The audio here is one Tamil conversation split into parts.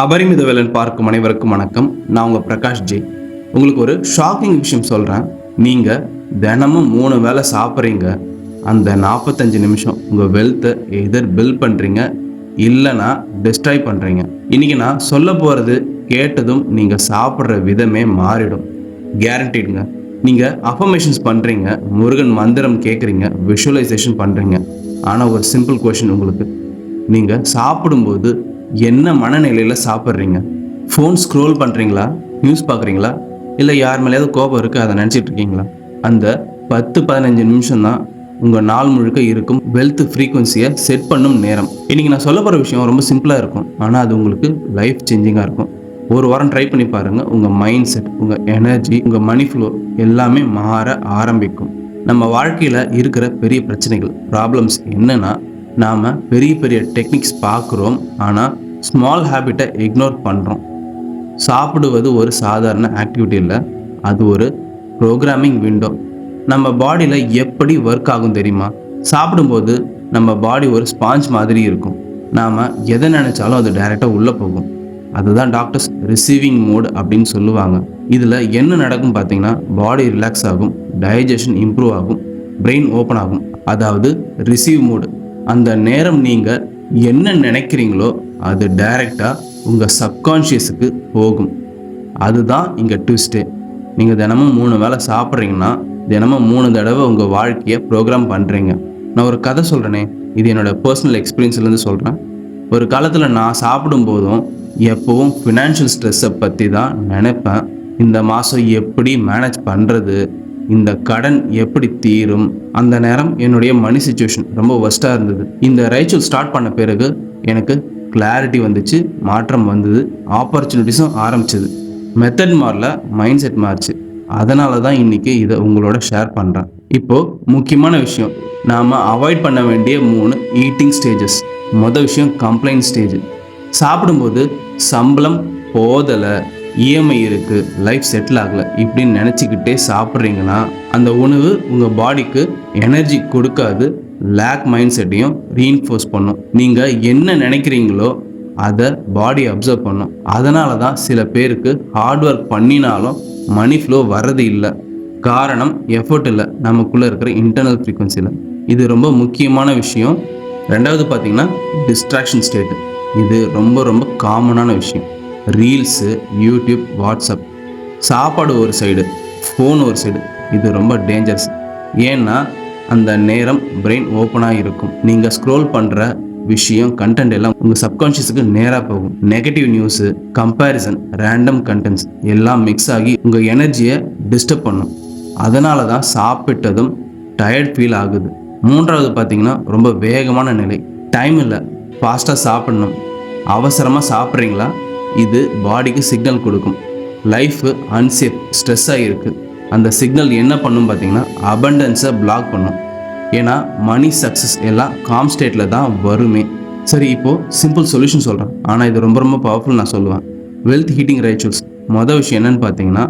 அபரிமித வேலன் பார்க்கும் அனைவருக்கும் வணக்கம். நான் உங்கள் பிரகாஷ் ஜே. உங்களுக்கு ஒரு ஷாக்கிங் விஷயம் சொல்கிறேன். நீங்கள் தினமும் 3 வேளை சாப்பிட்றீங்க. அந்த 45 நிமிஷம் உங்கள் வெல்த்தை எதர் பில்ட் பண்ணுறீங்க, இல்லைனா டிஸ்ட்ராய் பண்ணுறீங்க. இன்றைக்கி நான் சொல்ல போகிறது கேட்டதும் நீங்கள் சாப்பிட்ற விதமே மாறிடும். கேரண்டீடுங்க. நீங்கள் அஃபர்மேஷன்ஸ் பண்ணுறீங்க, முருகன் மந்திரம் கேட்குறீங்க, விஷுவலைசேஷன் பண்ணுறீங்க. ஆனால் ஒரு சிம்பிள் கொஷின் உங்களுக்கு, நீங்கள் சாப்பிடும்போது என்ன மனநிலையில் சாப்பிட்றீங்க? ஃபோன் ஸ்க்ரோல் பண்ணுறீங்களா, நியூஸ் பார்க்குறீங்களா, இல்லை யார் மேலேயாவது கோபம் இருக்குது அதை நினச்சிட்டு இருக்கீங்களா? அந்த 10-15 நிமிஷம் தான் உங்கள் நாள் முழுக்க இருக்கும் வெல்த் ஃப்ரீக்வன்சியை செட் பண்ணும் நேரம். இன்றைக்கி நான் சொல்ல போகிற விஷயம் ரொம்ப சிம்பிளாக இருக்கும், ஆனால் அது உங்களுக்கு லைஃப் சேஞ்சிங்காக இருக்கும். ஒரு வாரம் ட்ரை பண்ணி பாருங்கள். உங்கள் மைண்ட் செட், உங்கள் எனர்ஜி, உங்கள் மணி ஃப்ளோ எல்லாமே மாற ஆரம்பிக்கும். நம்ம வாழ்க்கையில் இருக்கிற பெரிய பிரச்சனைகள், ப்ராப்ளம்ஸ் என்னென்னா, நாம் பெரிய பெரிய டெக்னிக்ஸ் பார்க்குறோம், ஆனால் ஸ்மால் ஹேபிட்டை இக்னோர் பண்ணுறோம். சாப்பிடுவது ஒரு சாதாரண ஆக்டிவிட்டி இல்லை, அது ஒரு ப்ரோக்ராமிங் விண்டோ. நம்ம பாடியில் எப்படி ஒர்க் ஆகும் தெரியுமா? சாப்பிடும்போது நம்ம பாடி ஒரு ஸ்பாஞ்ச் மாதிரி இருக்கும். நாம் எதை நினச்சாலும் அது டைரெக்டாக உள்ளே போகும். அதுதான் டாக்டர்ஸ் ரிசீவிங் மோட் அப்படின்னு சொல்லுவாங்க. இதில் என்ன நடக்கும் பார்த்தீங்கன்னா, பாடி ரிலாக்ஸ் ஆகும், டைஜஷன் இம்ப்ரூவ் ஆகும், பிரெயின் ஓப்பன் ஆகும். அதாவது ரிசீவ் மோடு. அந்த நேரம் நீங்கள் என்ன நினைக்கிறீங்களோ அது டைரெக்டாக உங்கள் சப்கான்ஷியஸுக்கு போகும். அதுதான் இங்கே ட்விஸ்ட்டே. நீங்கள் தினமும் 3 வேளை சாப்பிட்றீங்கன்னா தினமும் 3 தடவை உங்கள் வாழ்க்கையை ப்ரோக்ராம் பண்ணுறீங்க. நான் ஒரு கதை சொல்கிறேனே, இது என்னோடய பர்சனல் எக்ஸ்பீரியன்ஸ்லேருந்து சொல்கிறேன். ஒரு காலத்தில் நான் சாப்பிடும்போதும் எப்போவும் ஃபினான்ஷியல் ஸ்ட்ரெஸ்ஸை பற்றி தான் நினைப்பேன். இந்த மாதம் எப்படி மேனேஜ் பண்ணுறது, இந்த கடன் எப்படி தீரும். அந்த நேரம் என்னுடைய மணி சிச்சுவேஷன் ரொம்ப ஒஸ்ட்டாக இருந்தது. இந்த ரைச்சுவல் ஸ்டார்ட் பண்ண பிறகு எனக்கு கிளாரிட்டி வந்துச்சு, மாற்றம் வந்தது, ஆப்பர்ச்சுனிட்டிஸும் ஆரம்பிச்சிது. மெத்தட் மாறல, மைண்ட் செட் மாறிச்சு. அதனால தான் இன்றைக்கி இதை உங்களோட ஷேர் பண்ணுறேன். இப்போது முக்கியமான விஷயம், நாம் அவாய்ட் பண்ண வேண்டிய 3 ஈட்டிங் ஸ்டேஜஸ். மொதல் விஷயம் கம்ப்ளைண்ட் ஸ்டேஜ். சாப்பிடும்போது சம்பளம் போதலை, இஎம்ஐ இருக்குது, லைஃப் செட்டில் ஆகலை இப்படின்னு நினச்சிக்கிட்டே சாப்பிட்றீங்கன்னா அந்த உணவு உங்கள் பாடிக்கு எனர்ஜி கொடுக்காது, லேக் மைண்ட் செட்டையும் ரீஇன்ஃபோர்ஸ் பண்ணும். நீங்கள் என்ன நினைக்கிறீங்களோ அதை பாடி அப்சர்வ் பண்ணும். அதனால தான் சில பேருக்கு ஹார்ட் ஒர்க் பண்ணினாலும் மணி ஃப்ளோ வர்றது இல்லை. காரணம் எஃபர்ட் இல்லை, நமக்குள்ளே இருக்கிற இன்டர்னல் ஃப்ரீக்வன்சியில். இது ரொம்ப முக்கியமான விஷயம். ரெண்டாவது பார்த்தீங்கன்னா டிஸ்ட்ராக்ஷன் ஸ்டேட்டு. இது ரொம்ப ரொம்ப காமனான விஷயம். Reels, YouTube, WhatsApp. சாப்பாடு ஒரு சைடு, ஃபோன் ஒரு சைடு. இது ரொம்ப டேஞ்சரஸ். ஏன்னா அந்த நேரம் பிரெயின் ஓப்பனாக இருக்கும். நீங்கள் ஸ்க்ரோல் பண்ணுற விஷயம், கண்டென்ட் எல்லாம் உங்கள் சப்கான்ஷியஸுக்கு நேராக போகும். Negative news, comparison, random contents எல்லாம் மிக்ஸ் ஆகி உங்கள் எனர்ஜியை டிஸ்டர்ப் பண்ணும். அதனால தான் சாப்பிட்டதும் டயர்ட் ஃபீல் ஆகுது. மூன்றாவது பார்த்தீங்கன்னா ரொம்ப வேகமான நிலை. டைம் இல்லை, ஃபாஸ்ட்டாக சாப்பிடணும். அவசரமாக சாப்பிட்றீங்களா? இது பாடிக்கு சிக்னல் கொடுக்கும். லைஃப் அன்சேஃப், ஸ்ட்ரெஸ்ஸாக இருக்குது. அந்த சிக்னல் என்ன பண்ணும் பார்த்தீங்கன்னா, அபண்டன்ஸை பிளாக் பண்ணும். ஏன்னா மணி, சக்ஸஸ் எல்லாம் காம் ஸ்டேட்டில் தான் வருமே. சரி, இப்போது சிம்பிள் சொல்யூஷன் சொல்கிறேன், ஆனால் இது ரொம்ப ரொம்ப பவர்ஃபுல். நான் சொல்லுவேன், வெல்த் ஹீட்டிங் ரைச்சுவல்ஸ். மொதல் விஷயம் என்னென்னு பார்த்தீங்கன்னா,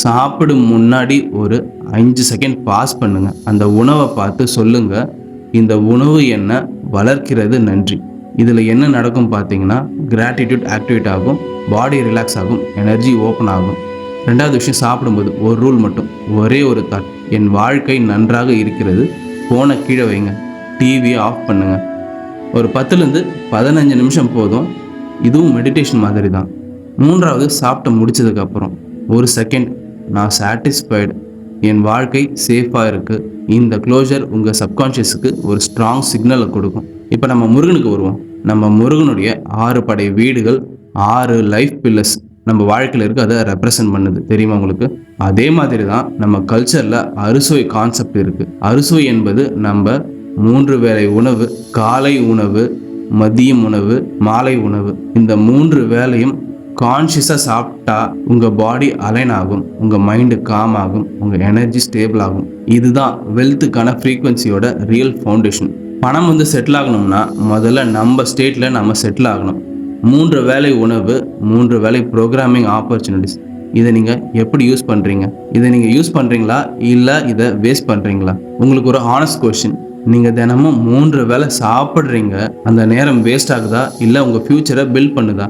சாப்பிடும் முன்னாடி ஒரு 5 செகண்ட் பாஸ் பண்ணுங்கள். அந்த உணவை பார்த்து சொல்லுங்கள், இந்த உணவு என்ன வளர்க்கிறது, நன்றி. இதில் என்ன நடக்கும் பார்த்தீங்கன்னா, கிராட்டிடியூட் ஆக்டிவேட் ஆகும், பாடி ரிலாக்ஸ் ஆகும், எனர்ஜி ஓப்பன் ஆகும். ரெண்டாவது விஷயம், சாப்பிடும்போது ஒரு ரூல் மட்டும், ஒரே ஒரு தாட், என் வாழ்க்கை நன்றாக இருக்கிறது. ஃபோனை கீழே வைங்க, டிவியை ஆஃப் பண்ணுங்கள். ஒரு 10-15 நிமிஷம் போதும். இதுவும் மெடிடேஷன் மாதிரி தான். மூன்றாவது, சாப்பிட்டு முடிச்சதுக்கப்புறம் ஒரு செகண்ட், நான் சாட்டிஸ்ஃபைடு, என் வாழ்க்கை சேஃபாக இருக்குது. இந்த க்ளோஷர் உங்கள் சப்கான்ஷியஸுக்கு ஒரு ஸ்ட்ராங் சிக்னலை கொடுக்கும். இப்போ நம்ம முருகனுக்கு வருவோம். நம்ம முருகனுடைய 6 படை வீடுகள், 6 லைஃப் பில்லர்ஸ் நம்ம வாழ்க்கையில் இருக்குது. அதை ரெப்ரசன்ட் பண்ணுது, தெரியுமா உங்களுக்கு? அதே மாதிரி தான் நம்ம கல்ச்சரில் அறுசுவை கான்செப்ட் இருக்குது. அறுசுவை என்பது நம்ம 3 வேளை உணவு, காலை உணவு, மதியம் உணவு, மாலை உணவு. இந்த 3 வேளையும் கான்ஷியஸாக சாப்பிட்டா உங்கள் பாடி அலைன் ஆகும், உங்கள் மைண்டு காம் ஆகும், உங்கள் எனர்ஜி ஸ்டேபிள் ஆகும். இதுதான் வெல்த்துக்கான ஃப்ரீக்வன்சியோட ரியல் ஃபவுண்டேஷன். பணம் செட்டில் ஆகணும்னா முதல்ல நம்ம ஸ்டேட்டில் நம்ம செட்டில் ஆகணும். 3 வேளை உணவு, 3 வேளை ப்ரோக்ராமிங் ஆப்பர்ச்சுனிட்டிஸ். இதை நீங்கள் எப்படி யூஸ் பண்ணுறீங்க? இதை நீங்கள் யூஸ் பண்ணுறீங்களா, இல்லை இதை வேஸ்ட் பண்ணுறீங்களா? உங்களுக்கு ஒரு ஹானஸ்ட் கொஸ்டின், நீங்கள் தினமும் 3 வேளை சாப்பிட்றீங்க, அந்த நேரம் வேஸ்ட் ஆகுதா, இல்லை உங்கள் ஃப்யூச்சரை பில்ட் பண்ணுதா?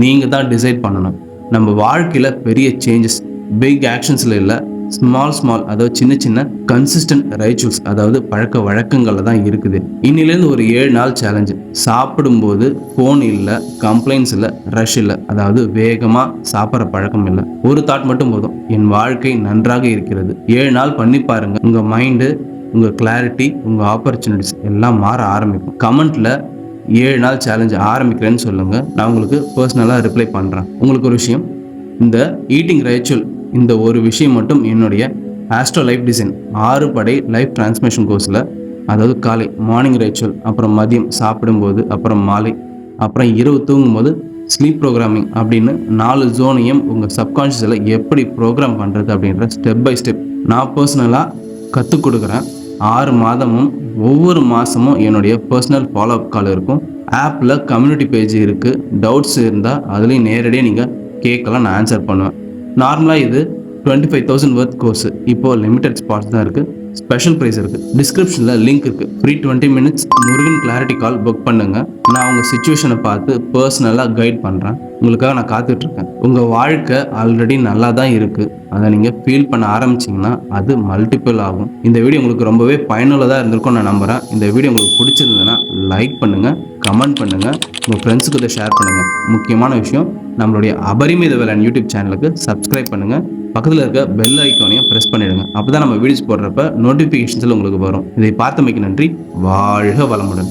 நீங்கள் தான் டிசைட் பண்ணணும். நம்ம வாழ்க்கையில் பெரிய சேஞ்சஸ் பிக் ஆக்ஷன்ஸில் இல்லை, ஸ்மால் அதாவது சின்ன சின்ன கன்சிஸ்டன்ட் ரைச்சுவல்ஸ் அதாவது பழக்க வழக்கங்களில் தான் இருக்குது. இன்னிலேருந்து ஒரு 7 நாள் சேலஞ்சு. சாப்பிடும்போது ஃபோன் இல்லை, கம்ப்ளைண்ட்ஸ் இல்லை, ரஷ் இல்லை, அதாவது வேகமாக சாப்பிட்ற பழக்கம் இல்லை. ஒரு தாட் மட்டும் போதும், என் வாழ்க்கை நன்றாக இருக்கிறது. 7 நாள் பண்ணி பாருங்க. உங்கள் மைண்டு, உங்கள் கிளாரிட்டி, உங்கள் ஆப்பர்ச்சுனிட்டிஸ் எல்லாம் மாற ஆரம்பிக்கும். கமெண்ட்டில் 7 நாள் சேலஞ்ச் ஆரம்பிக்கிறேன்னு சொல்லுங்கள். நான் உங்களுக்கு பர்சனலாக ரிப்ளை பண்ணுறேன். உங்களுக்கு ஒரு விஷயம், இந்த ஈட்டிங் ரைச்சுவல் இந்த ஒரு விஷயம் மட்டும் என்னுடைய ஆஸ்ட்ரோ லைஃப் டிசைன் 6 படை லைஃப் டிரான்ஸ்மேஷன் கோர்ஸில், அதாவது காலை மார்னிங் ரைச்சுவல், அப்புறம் மதியம் சாப்பிடும்போது, அப்புறம் மாலை, அப்புறம் இரவு தூங்கும்போது ஸ்லீப் ப்ரோக்ராமிங் அப்படின்னு 4 ஜோனையும் உங்கள் சப்கான்ஷியஸில் எப்படி ப்ரோக்ராம் பண்ணுறது அப்படின்ற ஸ்டெப் பை ஸ்டெப் நான் பர்சனலாக கற்றுக் கொடுக்குறேன். 6 மாதமும் ஒவ்வொரு மாதமும் என்னுடைய பர்சனல் ஃபாலோஅப் கால் இருக்கும். ஆப்பில் கம்யூனிட்டி பேஜ் இருக்குது. டவுட்ஸ் இருந்தால் அதுலேயும் நேரடியாக நீங்கள் கேட்கலாம், நான் ஆன்சர் பண்ணுவேன். நார்மலாக இது 25,000 ஒர்த் கோர்ஸ். இப்போது லிமிடெட் ஸ்பாட்ஸ் தான் இருக்குது. ஸ்பெஷல் ப்ரைஸ் இருக்குது. டிஸ்கிரிப்ஷனில் லிங்க் இருக்குது. Free 20 minutes Murugan clarity call book பண்ணுங்கள். நான் உங்கள் சுச்சுவேஷனை பார்த்து பர்சனலாக கைட் பண்ணுறேன். உங்களுக்காக நான் காத்துட்ருக்கேன். உங்கள் வாழ்க்கை ஆல்ரெடி நல்லா தான் இருக்குது. அதை நீங்கள் ஃபீல் பண்ண ஆரம்பிச்சிங்கன்னா அது மல்டிபிள் ஆகும். இந்த வீடியோ உங்களுக்கு ரொம்பவே பயனுள்ளதாக இருந்திருக்கும் நான் நம்புகிறேன். இந்த வீடியோ உங்களுக்கு பிடிச்சிருந்ததுன்னா லைக் பண்ணுங்கள், கமெண்ட் பண்ணுங்கள், உங்கள் ஃப்ரெண்ட்ஸுக்கு இதை ஷேர் பண்ணுங்கள். முக்கியமான விஷயம், நம்மளுடைய அபரிமித வேலன் யூடியூப் சேனலுக்கு சப்ஸ்கிரைப் பண்ணுங்கள். பக்கத்தில் இருக்க பெல் ஐக்கானையும் ப்ரெஸ் பண்ணிவிடுங்க. அப்போ தான் நம்ம வீடியோஸ் போடுறப்ப நோட்டிஃபிகேஷன்ஸில் உங்களுக்கு வரும். இதை பார்த்தமைக்கு நன்றி. வாழ்க வளமுடன்.